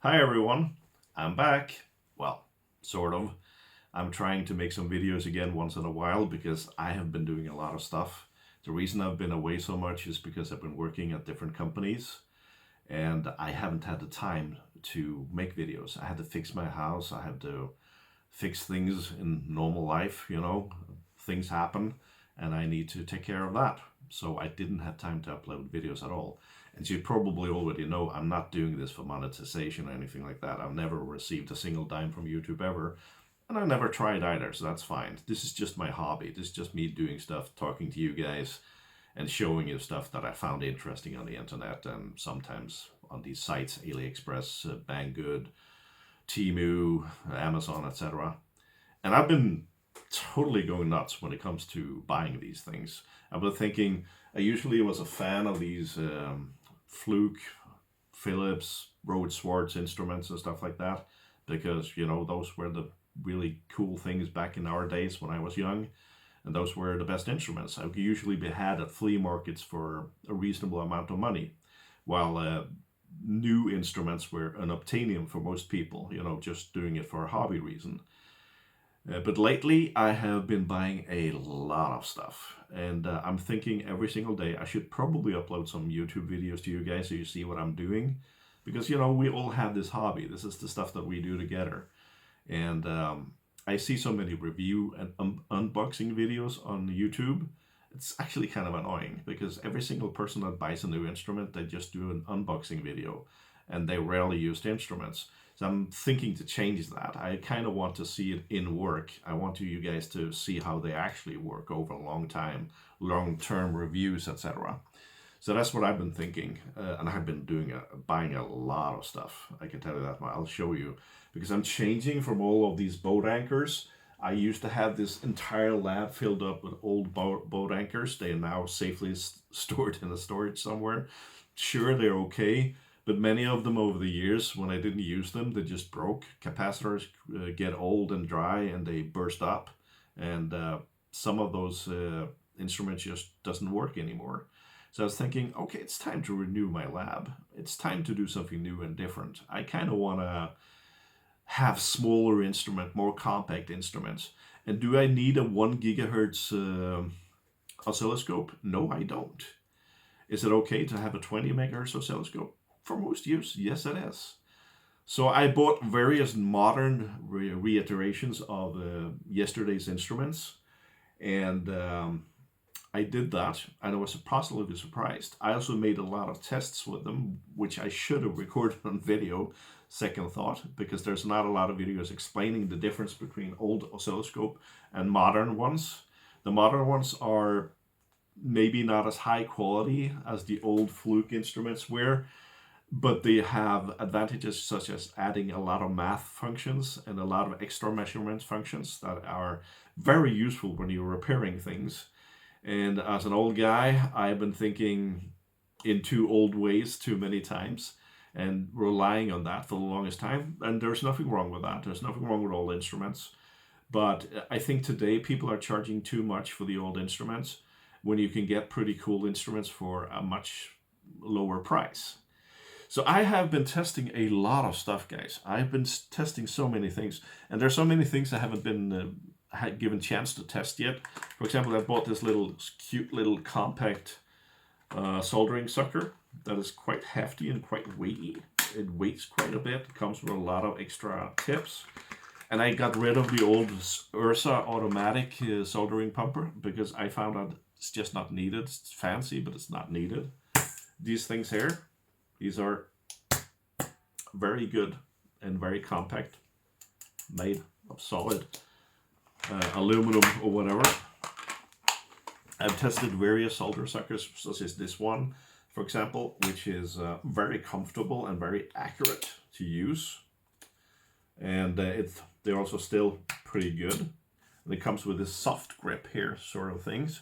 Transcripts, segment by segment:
Hi everyone, I'm back. Well, sort of. I'm trying to make some videos again once in a while because I have been doing a lot of stuff. The reason I've been away so much is because I've been working at different companies and I haven't had the time to make videos. I had to fix my house, I had to fix things in normal life. Things happen and I need to take care of that. So I didn't have time to upload videos at all. As you probably already know, I'm not doing this for monetization or anything like that. I've never received a single dime from YouTube ever. And I never tried either, so that's fine. This is just my hobby. This is just me doing stuff, talking to you guys, and showing you stuff that I found interesting on the internet and sometimes on these sites, AliExpress, Banggood, Temu, Amazon, etc. And I've been totally going nuts when it comes to buying these things. I've been thinking, I usually was a fan of these Fluke, Philips, Rhodes Schwartz instruments and stuff like that, because, those were the really cool things back in our days when I was young, and those were the best instruments. I could usually be had at flea markets for a reasonable amount of money, while new instruments were unobtainium for most people, just doing it for a hobby reason. But lately, I have been buying a lot of stuff, and I'm thinking every single day I should probably upload some YouTube videos to you guys so you see what I'm doing, because we all have this hobby. This is the stuff that we do together, and I see so many review and unboxing videos on YouTube. It's actually kind of annoying because every single person that buys a new instrument, they just do an unboxing video, and they rarely use the instruments. So I'm thinking to change that. I kind of want to see it in work. I want you guys to see how they actually work over a long time, long-term reviews, etc. So that's what I've been thinking, and I've been buying a lot of stuff. I can tell you that. I'll show you because I'm changing from all of these boat anchors. I used to have this entire lab filled up with old boat anchors. They are now safely stored in a storage somewhere. Sure, they're okay, but many of them over the years, when I didn't use them, they just broke. Capacitors get old and dry and they burst up. And some of those instruments just doesn't work anymore. So I was thinking, okay, it's time to renew my lab. It's time to do something new and different. I kind of want to have smaller instrument, more compact instruments. And do I need a 1 gigahertz oscilloscope? No, I don't. Is it okay to have a 20 megahertz oscilloscope? For most use, yes it is. So I bought various modern reiterations of yesterday's instruments, and I did that, and I was positively surprised. I also made a lot of tests with them, which I should have recorded on video, second thought, because there's not a lot of videos explaining the difference between old oscilloscope and modern ones. The modern ones are maybe not as high quality as the old Fluke instruments were, but they have advantages such as adding a lot of math functions and a lot of extra measurement functions that are very useful when you're repairing things. And as an old guy, I've been thinking in too old ways too many times and relying on that for the longest time. And there's nothing wrong with that. There's nothing wrong with old instruments. But I think today people are charging too much for the old instruments when you can get pretty cool instruments for a much lower price. So I have been testing a lot of stuff, guys. I've been testing so many things, and there's so many things I haven't been given chance to test yet. For example, I bought this cute little compact soldering sucker that is quite hefty and quite weighty. It weighs quite a bit. It comes with a lot of extra tips. And I got rid of the old Ursa automatic soldering pumper because I found out it's just not needed. It's fancy, but it's not needed. These things here, these are very good and very compact, made of solid aluminum or whatever. I've tested various solder suckers, such as this one, for example, which is very comfortable and very accurate to use. And they're also still pretty good. And it comes with this soft grip here, sort of things.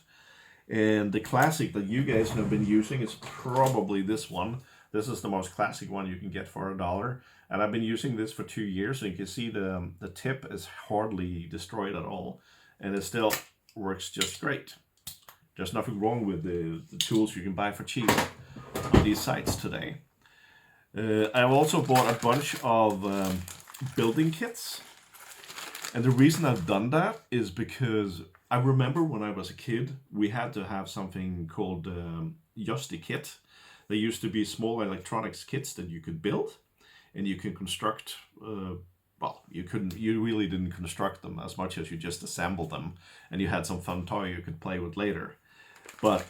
And the classic that you guys have been using is probably this one. This is the most classic one you can get for $1. And I've been using this for 2 years. And you can see the tip is hardly destroyed at all. And it still works just great. There's nothing wrong with the tools you can buy for cheap on these sites today. I've also bought a bunch of building kits. And the reason I've done that is because I remember when I was a kid, we had to have something called Yosti kit. There used to be small electronics kits that you could build, and you can construct. Well, you couldn't. You really didn't construct them as much as you just assembled them, and you had some fun toy you could play with later. But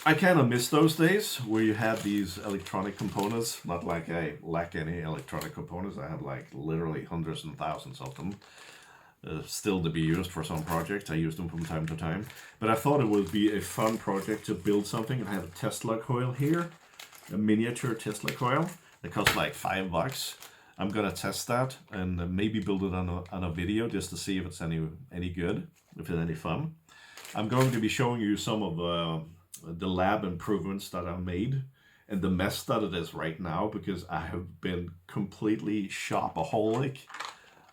I kind of miss those days where you had these electronic components. Not like I lack any electronic components. I had like literally hundreds and thousands of them still to be used for some projects. I use them from time to time. But I thought it would be a fun project to build something. I have a Tesla coil here, a miniature Tesla coil that costs like $5. I'm gonna test that and maybe build it on a video just to see if it's any good, if it's any fun. I'm going to be showing you some of the lab improvements that I've made and the mess that it is right now, because I have been completely shopaholic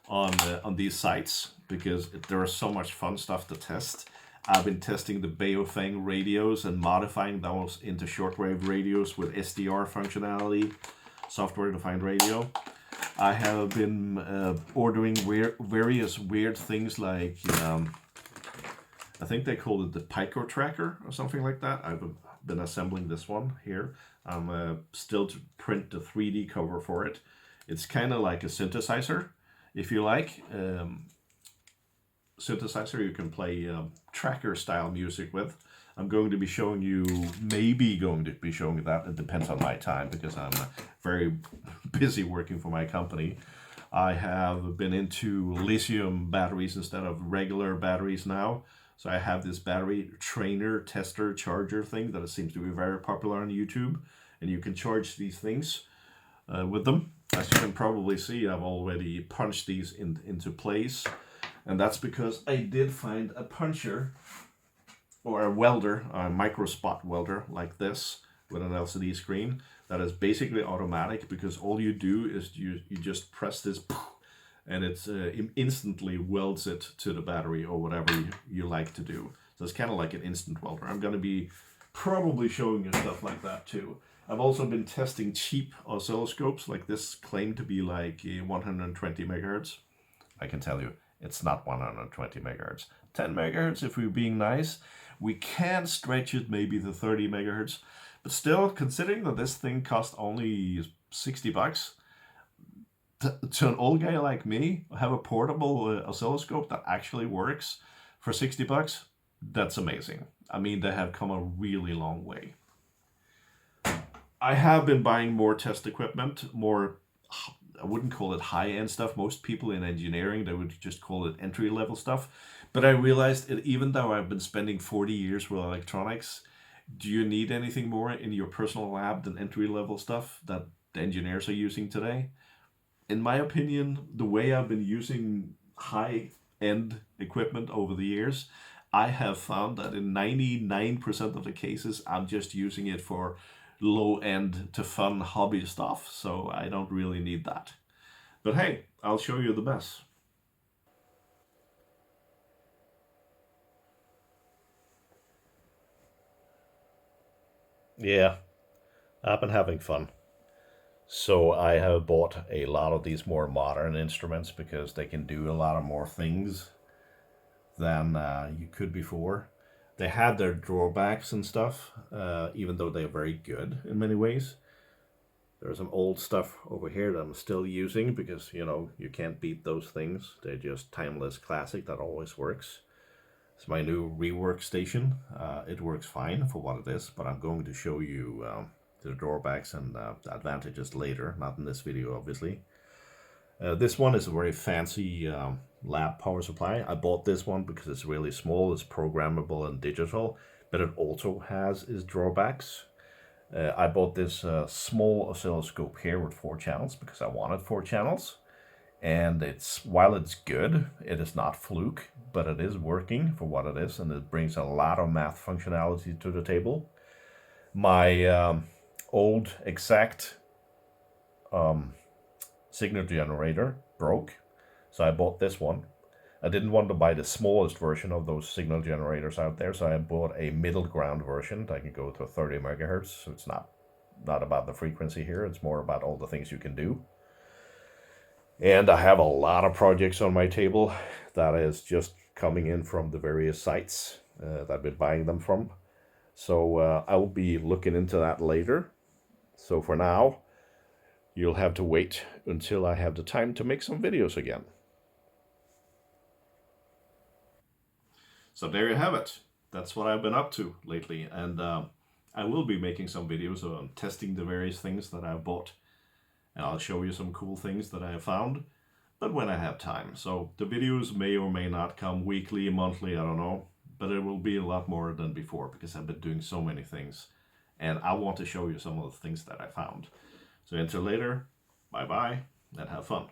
on these sites because there is so much fun stuff to test. I've been testing the Baofeng radios and modifying those into shortwave radios with SDR functionality, software-defined radio. I have been ordering various weird things like, I think they called it the Pico Tracker or something like that. I've been assembling this one here. I'm still to print the 3D cover for it. It's kind of like a synthesizer, if you like. Synthesizer you can play tracker style music with. I'm going to be showing you, maybe going to be showing you that. It depends on my time because I'm very busy working for my company. I have been into lithium batteries instead of regular batteries now. So I have this battery trainer, tester, charger thing that seems to be very popular on YouTube. And you can charge these things with them. As you can probably see, I've already punched these into place. And that's because I did find a puncher or a welder, a micro spot welder like this with an LCD screen that is basically automatic, because all you do is you just press this and it instantly welds it to the battery or whatever you like to do. So it's kind of like an instant welder. I'm going to be probably showing you stuff like that too. I've also been testing cheap oscilloscopes like this, claim to be like 120 megahertz. I can tell you, it's not 120 megahertz. 10 megahertz if we're being nice. We can stretch it maybe to 30 megahertz. But still, considering that this thing cost only $60, to an old guy like me, have a portable oscilloscope that actually works for $60, that's amazing. I mean, they have come a really long way. I have been buying more test equipment, more, I wouldn't call it high-end stuff. Most people in engineering, they would just call it entry-level stuff. But I realized that even though I've been spending 40 years with electronics, do you need anything more in your personal lab than entry-level stuff that the engineers are using today? In my opinion, the way I've been using high-end equipment over the years, I have found that in 99% of the cases, I'm just using it for low-end to fun hobby stuff, so I don't really need that. But hey, I'll show you the best. Yeah, I've been having fun. So I have bought a lot of these more modern instruments because they can do a lot of more things than you could before. They had their drawbacks and stuff, even though they're very good in many ways. There's some old stuff over here that I'm still using because, you know, you can't beat those things. They're just timeless classic that always works. It's my new rework station. It works fine for what it is, but I'm going to show you the drawbacks and the advantages later, not in this video, obviously. This one is a very fancy lab power supply. I bought this one because it's really small, it's programmable and digital, but it also has its drawbacks. I bought this small oscilloscope here with 4 channels because I wanted 4 channels. And while it's good, it is not fluke, but it is working for what it is, and it brings a lot of math functionality to the table. My old exact signal generator broke, so I bought this one. I didn't want to buy the smallest version of those signal generators out there, so I bought a middle ground version that can go to 30 megahertz, so it's not not about the frequency here. It's more about all the things you can do. And I have a lot of projects on my table that is just coming in from the various sites that I've been buying them from. So I will be looking into that later. So for now, you'll have to wait until I have the time to make some videos again. So there you have it. That's what I've been up to lately. And I will be making some videos on testing the various things that I've bought. And I'll show you some cool things that I have found, but when I have time. So the videos may or may not come weekly, monthly, I don't know. But it will be a lot more than before because I've been doing so many things. And I want to show you some of the things that I found. So until later, bye-bye and have fun.